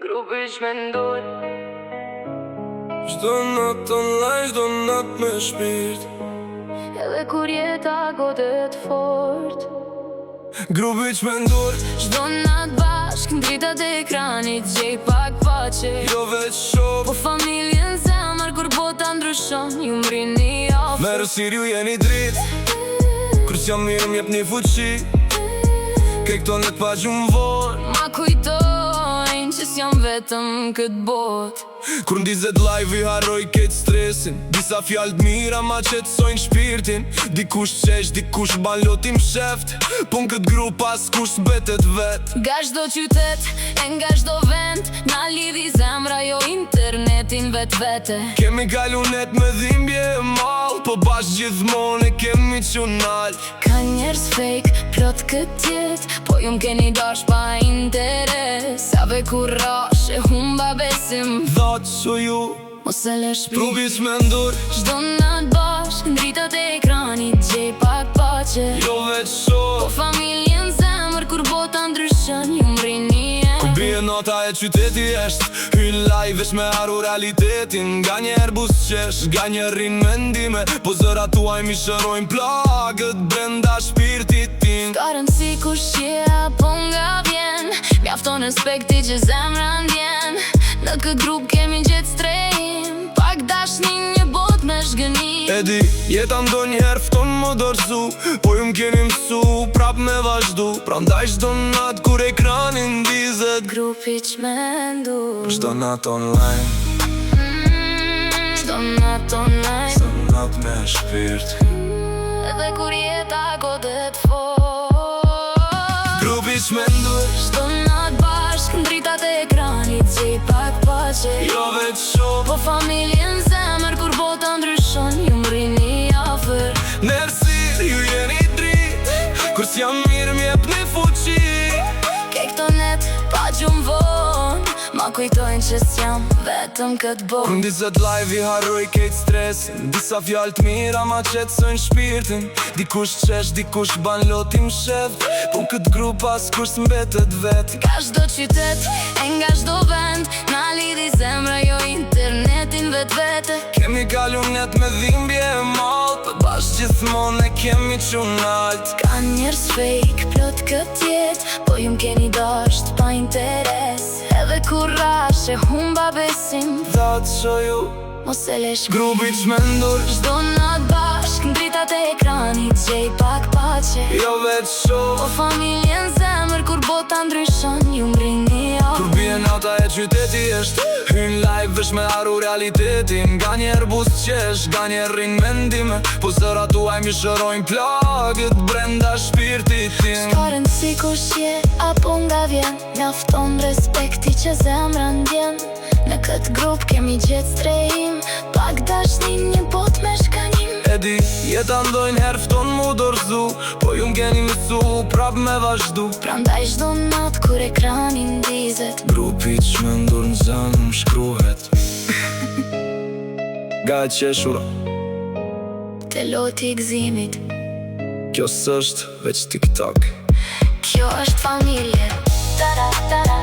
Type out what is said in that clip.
Grupi që mendoj Çdo natë online, çdo natë me shpirt edhe kur jeta godet fort. Grupi që mendoj Çdo natë bashk në dritat e ekranit gjej pak pace. Jo veç shok, Po familjen zemër kur bota ndryshon, ju mrini afër. me rësir ju jeni drit Kur s'jam mirë m'jep një fuqi Ke këto net pa gjumë vor Ma kujtojnë që s'jam vetëm këtë bot. Kur ndizet live i harroj ketë stresin Disa fjallë t'mira ma qetësojnë shpirtin Dikush qesh, dikush ban lotim sheft Po në këtë grup as kush betet vet Nga çdo qytet, e nga çdo vend, na lidhi zemra jo internetin vet-vete. Kemi kalu net me dhimbje e mal Po bash gjithmonë e kemi qunal Ka njerës fake, plot këtë jet, po ju m'keni dash pa interes. Save kur rash e humba besim, Thot që ju mos e le shpi. Trupi që mendur Çdo natë bashk në dritat e ekranit gjej pak pace. Jo veç Po shok familjen zemër kur bota ndryshon, ju m'rini Ku e. bie nota e qyteti esht Hynë live vesh me haru realitetin Nga njerë bus qesh, nga njerë rinë mendime Po zëra tuaj mi shërojnë plagët brenda shpirtit tin Ka rëndësi kush je apo nga vjen, mjafton respekti që zemra ndjen. Në këtë grup kemi gjetë strehim, pak dashni një bot me shgënim. Edi, jeta ndonjëherë fton më dorëzu Po ju m'keni mësu, prap me vazhdu Prandaj çdo natë kur ekranin ndizet Grupi që mendur Çdo natë online, Çdo natë online, çdo natë me shpirt edhe kur jeta godet fort. Grupi që mendur Çdo natë bashk në dritat e ekranit gjej pak pace. Jo veç shok Po familjen zemër kur bota ndryshon, ju m'rini afër. Nërsir ju jeni drit Kur s'jam mirë m'jep një fuqi Ke këto net pa gjumë von, ma kujtojnë që s'jam vetëm këtë Kur bot. ndizet live i harroj kejt stresin Disa fjallë t'mira ma qetësojnë shpirtin Dikush qesh, dikush ban lotim sheft Po në këtë grup as kush s'mbetet vet Nga çdo qytet, e nga çdo vend, na lidhi zemra jo internetin vet-vete. Kemi kalu net me dhimbje e mal Po bash gjithmonë e kemi qunalt Ka njerës fake, plot këtë jet, po ju m'keni dasht pa interes. Edhe kur rash e humba besim, Thot që ju mos e le shpi. Grupi që mendur Çdo natë bashk në dritat e ekranit gjej pak pace. Jo veç Po shok familjen zemër kur bota ndryshon, ju m'rini Kur afër. bie nota e qyteti esht Hynë live vesh me haru realitetin Nga njerë bus qesh, nga njerë rinë mendime Po zëra tuaj mi shërojnë plagët brenda shpirtit tin Ka rëndësi kush je apo nga vjen, mjafton respekti që zemra ndjen. Në këtë grup kemi gjetë strehim, pak dashni një bot me shkanim. Edi, jeta ndonjëherë fton mu dorëzu Po ju m'keni mësu, prap me vazhdu Prandaj çdo natë kur ekranin ndizet, Grupi që mendur në zanë më shkruhet Ga e qeshura te loti i gzimit. Kjo s'është veç TikTok Kjo është familje. Tara, tara.